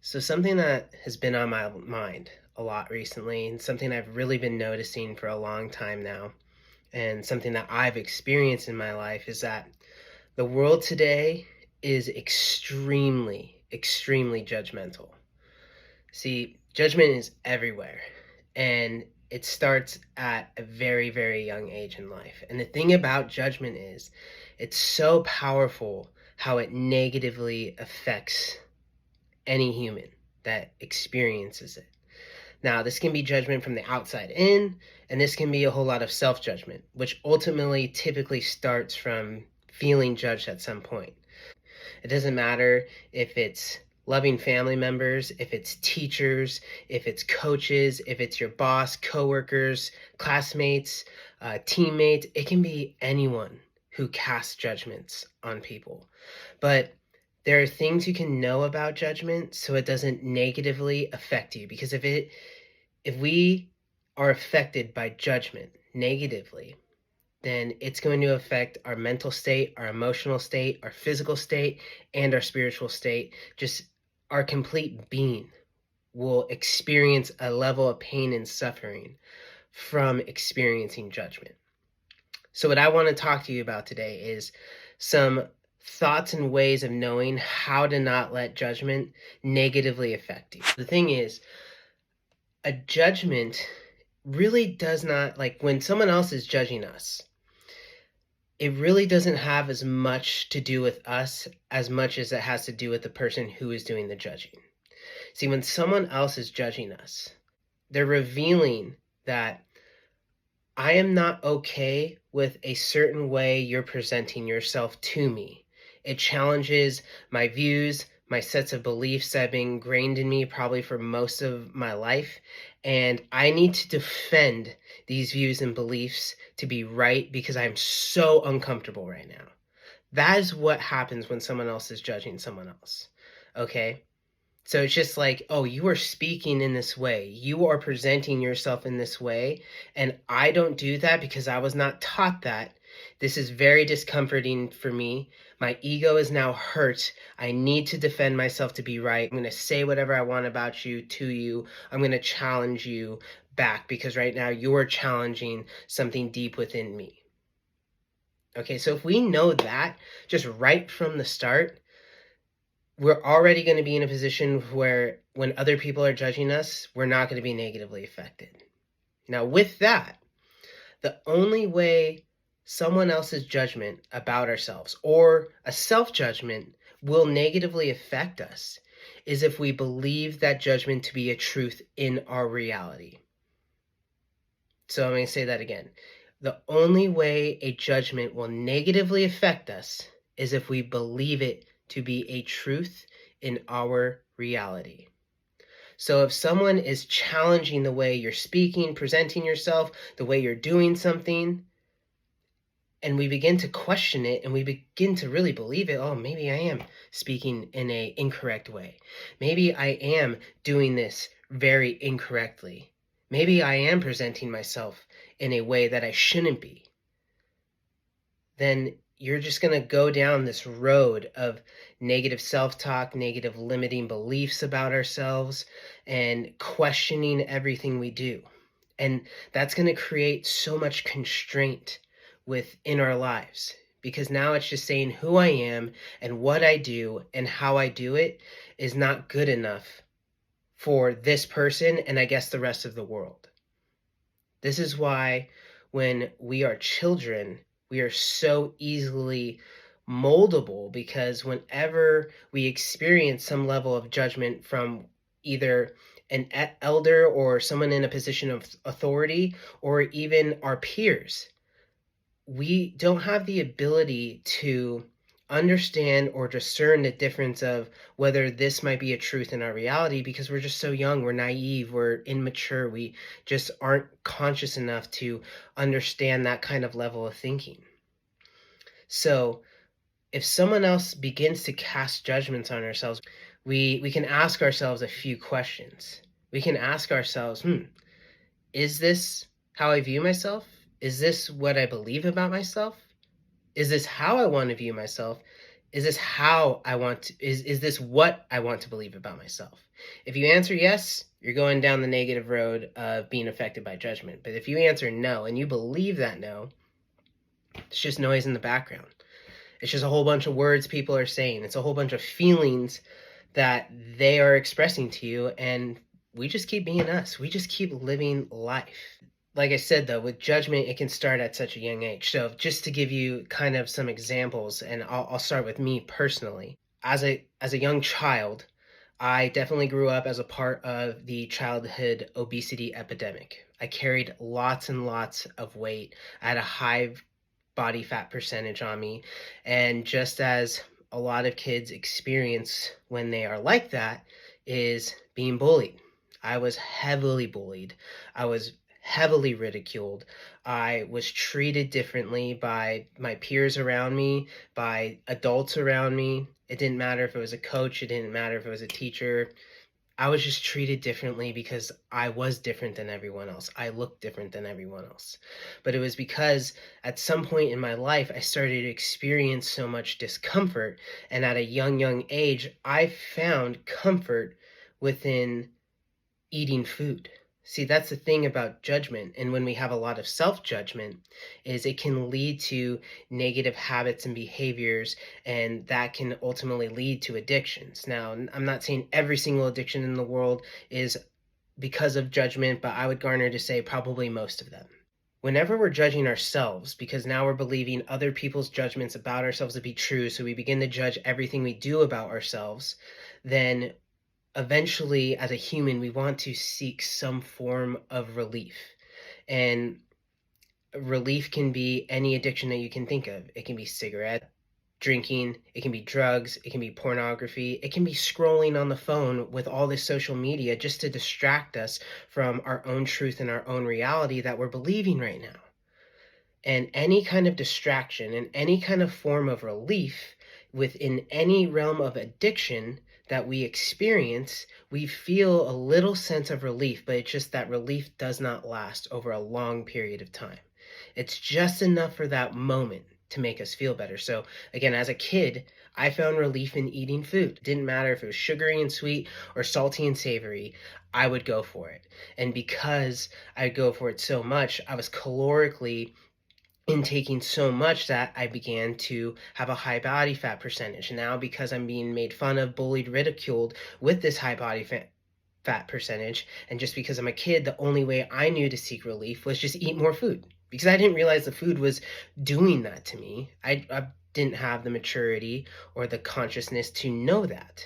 So something that has been on my mind a lot recently, and something I've really been noticing for a long time now, and something that I've experienced in my life is that the world today is extremely judgmental. See, judgment is everywhere, and it starts at a very young age in life. And the thing about judgment is it's so powerful how it negatively affects any human that experiences it. Now, this can be judgment from the outside in, and this can be a whole lot of self judgment, which ultimately typically starts from feeling judged at some point. It doesn't matter if it's loving family members, if it's teachers, if it's coaches, if it's your boss, coworkers, classmates, teammates. It can be anyone who casts judgments on people. But there are things you can know about judgment so it doesn't negatively affect you. Because if we are affected by judgment negatively, then it's going to affect our mental state, our emotional state, our physical state, and our spiritual state. Just our complete being will experience a level of pain and suffering from experiencing judgment. So what I want to talk to you about today is some thoughts and ways of knowing how to not let judgment negatively affect you. The thing is, a judgment really does not, like when someone else is judging us, it really doesn't have as much to do with us as much as it has to do with the person who is doing the judging. See, when someone else is judging us, they're revealing that I am not okay with a certain way you're presenting yourself to me. It challenges my views, my sets of beliefs that have been ingrained in me probably for most of my life. And I need to defend these views and beliefs to be right because I'm so uncomfortable right now. That is what happens when someone else is judging someone else. Okay? So it's just like, oh, you are speaking in this way. You are presenting yourself in this way. And I don't do that because I was not taught that. This is very discomforting for me. My ego is now hurt. I need to defend myself to be right. I'm going to say whatever I want about you to you. I'm going to challenge you back because right now you're challenging something deep within me. Okay, so if we know that just right from the start, we're already going to be in a position where when other people are judging us, we're not going to be negatively affected. Now, with that, the only way someone else's judgment about ourselves or a self-judgment will negatively affect us is if we believe that judgment to be a truth in our reality. So I'm going to say that again. The only way a judgment will negatively affect us is if we believe it to be a truth in our reality. So if someone is challenging the way you're speaking, presenting yourself, the way you're doing something, and we begin to question it and we begin to really believe it, oh, maybe I am speaking in an incorrect way. Maybe I am doing this very incorrectly. Maybe I am presenting myself in a way that I shouldn't be. Then you're just going to go down this road of negative self-talk, negative limiting beliefs about ourselves, and questioning everything we do. And that's going to create so much constraint within our lives because now it's just saying who I am and what I do and how I do it is not good enough for this person and I guess the rest of the world. This is why when we are children, we are so easily moldable because whenever we experience some level of judgment from either an elder or someone in a position of authority or even our peers, we don't have the ability to understand or discern the difference of whether this might be a truth in our reality because we're just so young, we're naive, we're immature, we just aren't conscious enough to understand that kind of level of thinking. So if someone else begins to cast judgments on ourselves, we can ask ourselves a few questions. We can ask ourselves, is this how I view myself? Is this what I believe about myself? Is this how I want to view myself? Is this how I want to, is this what I want to believe about myself? If you answer yes, you're going down the negative road of being affected by judgment. But if you answer no and you believe that no, it's just noise in the background. It's just a whole bunch of words people are saying. It's a whole bunch of feelings that they are expressing to you, and we just keep being us. We just keep living life. Like I said, though, with judgment, it can start at such a young age. So just to give you kind of some examples, and I'll start with me personally. As a young child, I definitely grew up as a part of the childhood obesity epidemic. I carried lots and lots of weight. I had a high body fat percentage on me. And just as a lot of kids experience when they are like that, is being bullied. I was heavily bullied. I was heavily ridiculed. I was treated differently by my peers around me, by adults around me. It didn't matter if it was a coach, it didn't matter if it was a teacher. I was just treated differently because I was different than everyone else. I looked different than everyone else. But it was because at some point in my life, I started to experience so much discomfort. And at a young age, I found comfort within eating food. See, that's the thing about judgment. And when we have a lot of self-judgment, is it can lead to negative habits and behaviors, and that can ultimately lead to addictions. Now, I'm not saying every single addiction in the world is because of judgment, but I would garner to say probably most of them. Whenever we're judging ourselves, because now we're believing other people's judgments about ourselves to be true, so we begin to judge everything we do about ourselves, then eventually, as a human, we want to seek some form of relief. And relief can be any addiction that you can think of. It can be cigarette, drinking, it can be drugs, it can be pornography, it can be scrolling on the phone with all this social media just to distract us from our own truth and our own reality that we're believing right now. And any kind of distraction and any kind of form of relief within any realm of addiction that we experience, we feel a little sense of relief, but it's just that relief does not last over a long period of time. It's just enough for that moment to make us feel better. So again, as a kid, I found relief in eating food. It didn't matter if it was sugary and sweet or salty and savory, I would go for it. And because I go for it so much, I was calorically intaking so much that I began to have a high body fat percentage. Now, because I'm being made fun of, bullied, ridiculed with this high body fat percentage, and just because I'm a kid, the only way I knew to seek relief was just eat more food, because I didn't realize the food was doing that to me. I didn't have the maturity or the consciousness to know that.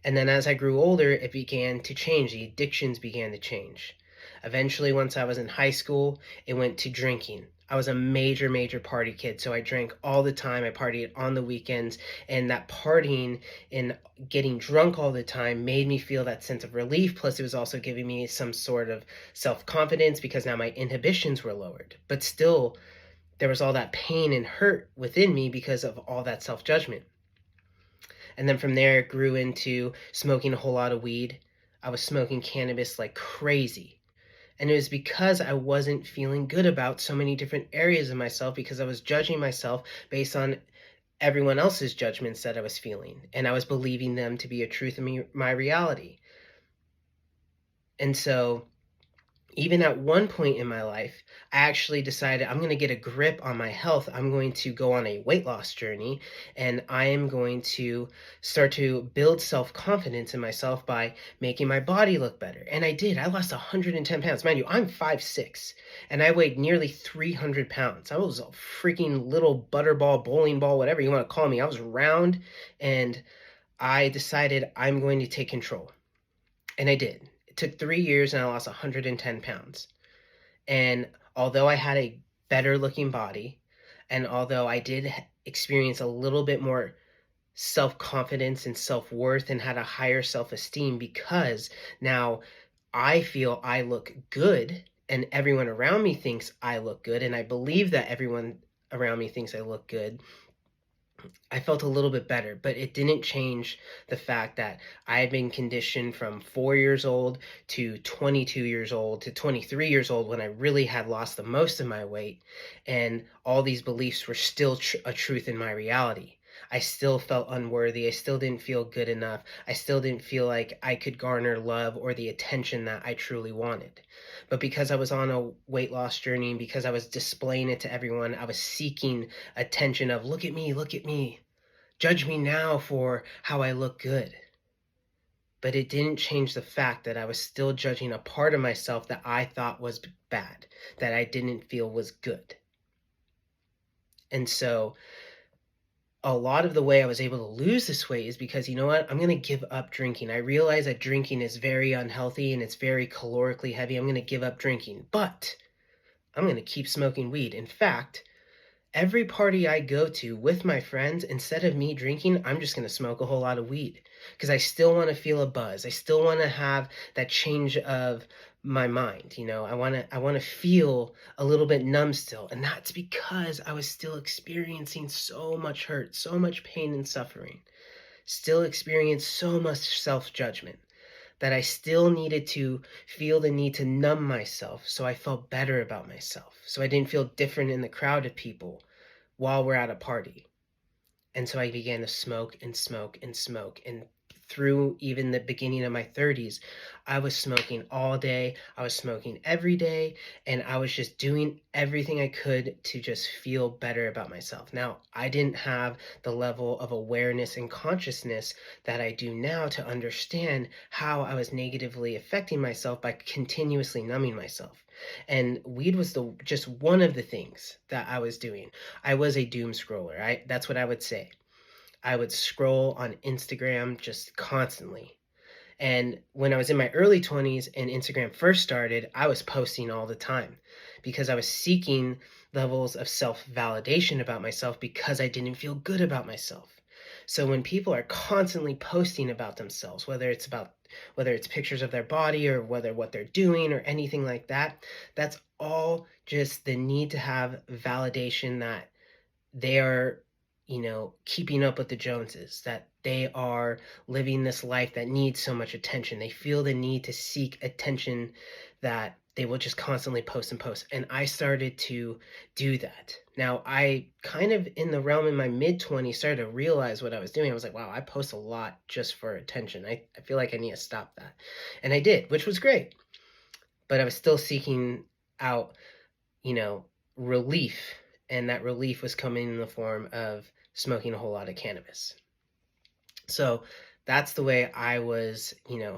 And then as I grew older, it began to change. The addictions began to change. Eventually, once I was in high school, it went to drinking. I was a major party kid, so I drank all the time. I partied on the weekends, and that partying and getting drunk all the time made me feel that sense of relief. Plus, it was also giving me some sort of self-confidence because now my inhibitions were lowered. But still, there was all that pain and hurt within me because of all that self-judgment. And then from there, it grew into smoking a whole lot of weed. I was smoking cannabis like crazy. And it was because I wasn't feeling good about so many different areas of myself, because I was judging myself based on everyone else's judgments that I was feeling. And I was believing them to be a truth in my reality. And so even at one point in my life, I actually decided I'm going to get a grip on my health. I'm going to go on a weight loss journey, and I am going to start to build self-confidence in myself by making my body look better. And I did. I lost 110 pounds. Mind you, I'm 5'6", and I weighed nearly 300 pounds. I was a freaking little butterball, bowling ball, whatever you want to call me. I was round, and I decided I'm going to take control. And I did. Took 3 years and I lost 110 pounds. And although I had a better looking body, and although I did experience a little bit more self-confidence and self-worth and had a higher self-esteem, because now I feel I look good and everyone around me thinks I look good, and I believe that everyone around me thinks I look good, I felt a little bit better. But it didn't change the fact that I had been conditioned from 4 years old to 22 years old to 23 years old, when I really had lost the most of my weight, and all these beliefs were still a truth in my reality. I still felt unworthy. I still didn't feel good enough. I still didn't feel like I could garner love or the attention that I truly wanted. But because I was on a weight loss journey and because I was displaying it to everyone, I was seeking attention of, look at me, judge me now for how I look good. But it didn't change the fact that I was still judging a part of myself that I thought was bad, that I didn't feel was good. And so a lot of the way I was able to lose this weight is because, you know what, I'm going to give up drinking. I realize that drinking is very unhealthy and it's very calorically heavy. I'm going to give up drinking, but I'm going to keep smoking weed. In fact, every party I go to with my friends, instead of me drinking, I'm just going to smoke a whole lot of weed because I still want to feel a buzz. I still want to have that change of my mind. I want to feel a little bit numb still. And that's because I was still experiencing so much hurt, so much pain and suffering, still experiencing so much self-judgment that I still needed to feel the need to numb myself so I felt better about myself, so I didn't feel different in the crowd of people while we're at a party. And so I began to smoke and smoke and smoke. And through even the beginning of my 30s, I was smoking all day. I was smoking every day. And I was just doing everything I could to just feel better about myself. Now, I didn't have the level of awareness and consciousness that I do now to understand how I was negatively affecting myself by continuously numbing myself. And weed was just one of the things that I was doing. I was a doom scroller. That's what I would say. I would scroll on Instagram just constantly. And when I was in my early 20s and Instagram first started, I was posting all the time because I was seeking levels of self-validation about myself because I didn't feel good about myself. So when people are constantly posting about themselves, whether it's pictures of their body or whether what they're doing or anything like that, that's all just the need to have validation that they are, keeping up with the Joneses, that they are living this life that needs so much attention. They feel the need to seek attention that they will just constantly post and post. And I started to do that. Now, I kind of in the realm in my mid-20s started to realize what I was doing. I was like, wow, I post a lot just for attention. I feel like I need to stop that. And I did, which was great. But I was still seeking out, relief. And that relief was coming in the form of smoking a whole lot of cannabis. So that's the way I was,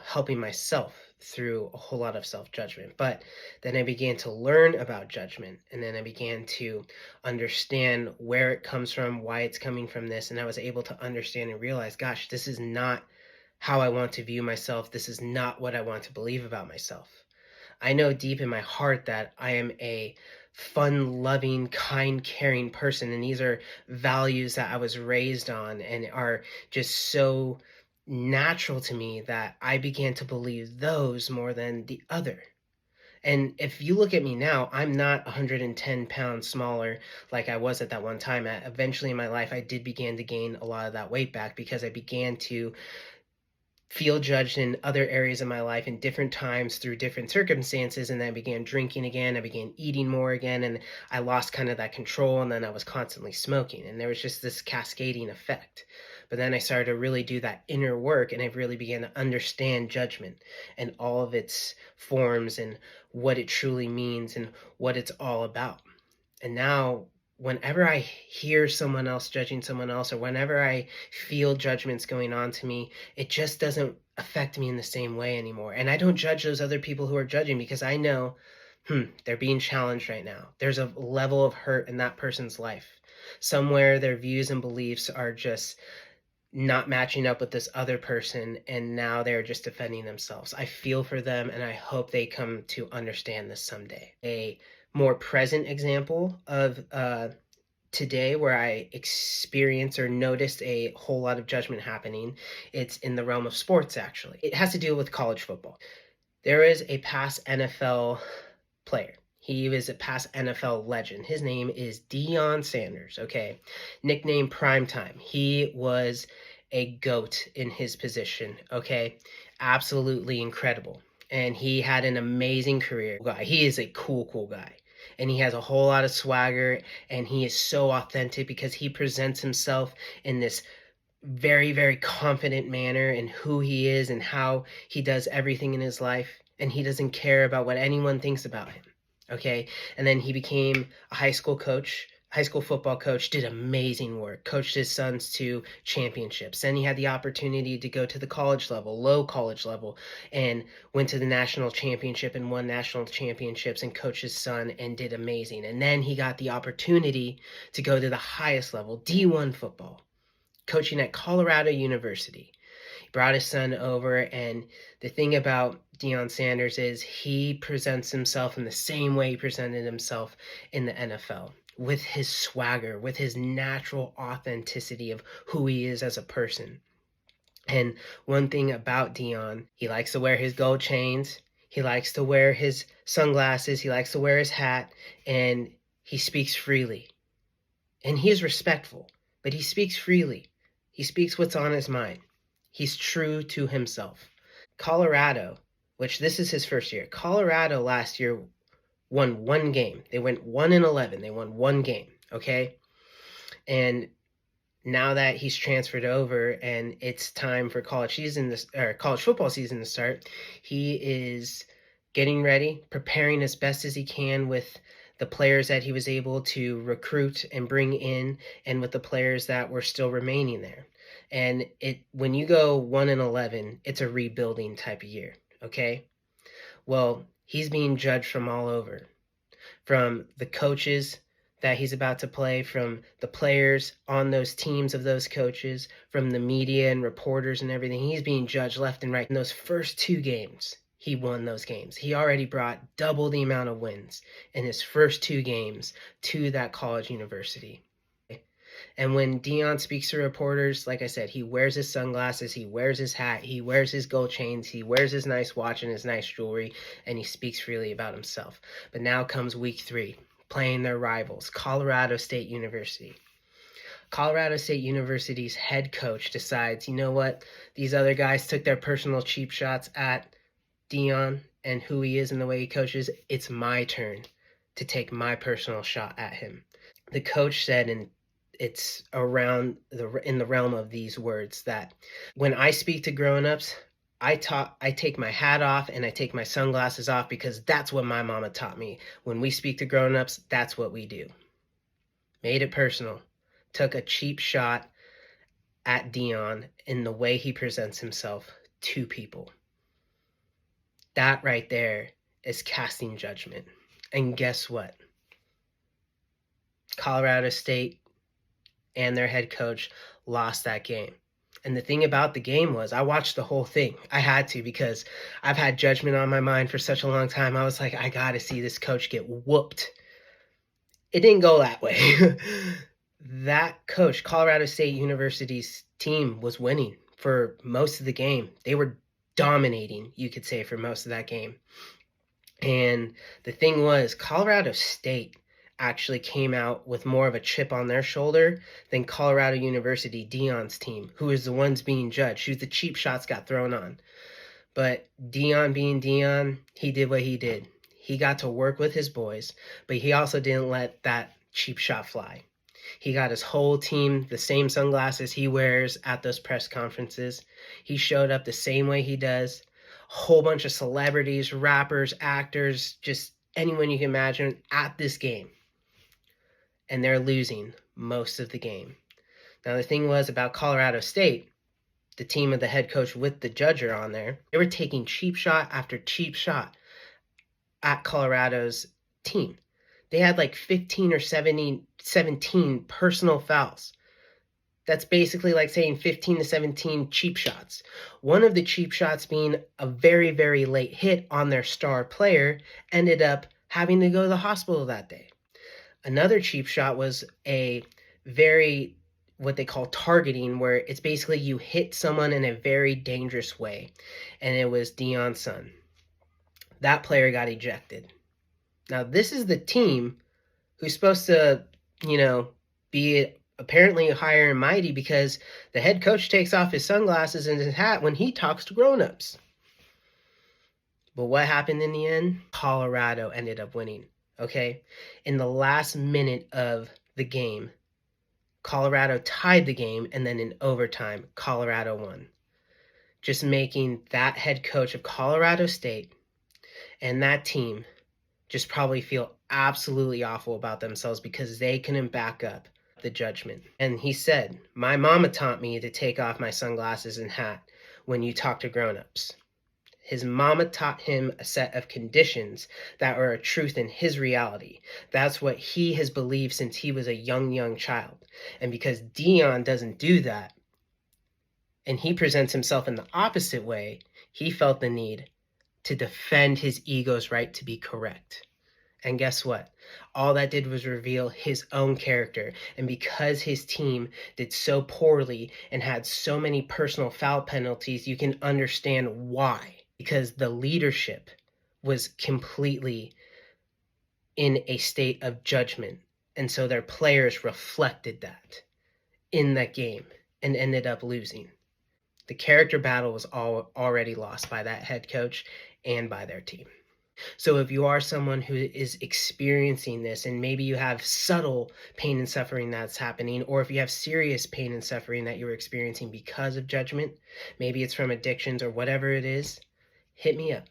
helping myself through a whole lot of self-judgment. But then I began to learn about judgment, and then I began to understand where it comes from, why it's coming from this, and I was able to understand and realize, gosh, this is not how I want to view myself. This is not what I want to believe about myself. I know deep in my heart that I am a fun, loving, kind, caring person. And these are values that I was raised on and are just so natural to me that I began to believe those more than the other. And if you look at me now, I'm not 110 pounds smaller like I was at that one time. Eventually in my life, I did begin to gain a lot of that weight back because I began to feel judged in other areas of my life in different times through different circumstances, and then I began drinking again, I began eating more again, and I lost kind of that control, and then I was constantly smoking, and there was just this cascading effect. But then I started to really do that inner work, and I really began to understand judgment and all of its forms and what it truly means and what it's all about. And now whenever I hear someone else judging someone else, or whenever I feel judgments going on to me, it just doesn't affect me in the same way anymore. And I don't judge those other people who are judging because I know, they're being challenged right now. There's a level of hurt in that person's life. Somewhere their views and beliefs are just not matching up with this other person, and now they're just defending themselves. I feel for them, and I hope they come to understand this someday. A more present example of today where I experienced or noticed a whole lot of judgment happening, it's in the realm of sports, actually. It has to do with college football. There is a past NFL player. He was a past NFL legend. His name is Deion Sanders, okay? Nickname Primetime. He was a GOAT in his position, okay? Absolutely incredible. And he had an amazing career. He is a cool guy. and he has a whole lot of swagger, and he is so authentic because he presents himself in this very, very confident manner in who he is and how he does everything in his life, and he doesn't care about what anyone thinks about him. Okay, and then he became a high school football coach, did amazing work, coached his sons to championships. Then he had the opportunity to go to the college level, low college level, and went to the national championship and won national championships and coached his son and did amazing. And then he got the opportunity to go to the highest level, D1 football, coaching at Colorado University. He brought his son over, and the thing about Deion Sanders is he presents himself in the same way he presented himself in the NFL, with his swagger, with his natural authenticity of who he is as a person. And one thing about Deion, he likes to wear his gold chains, he likes to wear his sunglasses, he likes to wear his hat, and he speaks freely. And he is respectful, but he speaks freely. He speaks what's on his mind. He's true to himself. Colorado, which this is his first year, Colorado last year won one game. They went 1-11. They won one game, okay? And now that he's transferred over and it's time for college football season to start, he is getting ready, preparing as best as he can with the players that he was able to recruit and bring in, and with the players that were still remaining there. And when you go 1-11, it's a rebuilding type of year, okay? Well, he's being judged from all over, from the coaches that he's about to play, from the players on those teams of those coaches, from the media and reporters and everything. He's being judged left and right. In those first two games, he won those games. He already brought double the amount of wins in his first two games to that college university. And when Deion speaks to reporters, like I said, he wears his sunglasses, he wears his hat, he wears his gold chains, he wears his nice watch and his nice jewelry, and he speaks freely about himself. But now comes week 3, playing their rivals, Colorado State University. Colorado State University's head coach decides, you know what, these other guys took their personal cheap shots at Deion and who he is and the way he coaches. It's my turn to take my personal shot at him. The coach said, and it's in the realm of these words, that when I speak to grown-ups, I take my hat off and I take my sunglasses off because that's what my mama taught me. When we speak to grown-ups, that's what we do. Made it personal. Took a cheap shot at Deion in the way he presents himself to people. That right there is casting judgment. And guess what? Colorado State and their head coach lost that game. And the thing about the game was, I watched the whole thing. I had to, because I've had Judgment on my mind for such a long time. I was like, I got to see this coach get whooped. It didn't go that way. That coach, Colorado State University's team, was winning for most of the game. They were dominating, you could say, for most of that game. And the thing was, Colorado State actually came out with more of a chip on their shoulder than Colorado University, Deion's team, who is the ones being judged, who the cheap shots got thrown on. But Deion being Deion, he did what he did. He got to work with his boys, but he also didn't let that cheap shot fly. He got his whole team the same sunglasses he wears at those press conferences. He showed up the same way he does. A whole bunch of celebrities, rappers, actors, just anyone you can imagine at this game. And they're losing most of the game. Now, the thing was about Colorado State, the team of the head coach with the judger on there, they were taking cheap shot after cheap shot at Colorado's team. They had like 15 or 17 personal fouls. That's basically like saying 15 to 17 cheap shots. One of the cheap shots being a very, very late hit on their star player, ended up having to go to the hospital that day. Another cheap shot was a very, what they call targeting, where it's basically you hit someone in a very dangerous way. And it was Deion's son. That player got ejected. Now, this is the team who's supposed to, be apparently higher and mighty, because the head coach takes off his sunglasses and his hat when he talks to grown-ups. But what happened in the end? Colorado ended up winning. okay? In the last minute of the game, Colorado tied the game, and then in overtime, Colorado won. Just making that head coach of Colorado State and that team just probably feel absolutely awful about themselves because they couldn't back up the judgment. And he said, "My mama taught me to take off my sunglasses and hat when you talk to grown-ups." His mama taught him a set of conditions that are a truth in his reality. That's what he has believed since he was a young child. And because Dion doesn't do that, and he presents himself in the opposite way, he felt the need to defend his ego's right to be correct. And guess what? All that did was reveal his own character. And because his team did so poorly and had so many personal foul penalties, you can understand why. Because the leadership was completely in a state of judgment. And so their players reflected that in that game and ended up losing. The character battle was already lost by that head coach and by their team. So if you are someone who is experiencing this, and maybe you have subtle pain and suffering that's happening, or if you have serious pain and suffering that you're experiencing because of judgment, maybe it's from addictions or whatever it is, hit me up.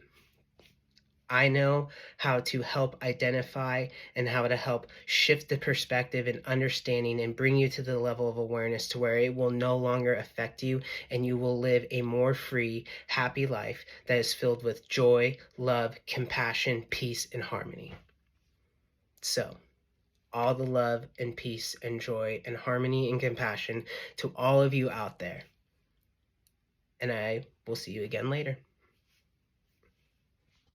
I know how to help identify and how to help shift the perspective and understanding and bring you to the level of awareness to where it will no longer affect you and you will live a more free, happy life that is filled with joy, love, compassion, peace, and harmony. So, all the love and peace and joy and harmony and compassion to all of you out there. And I will see you again later.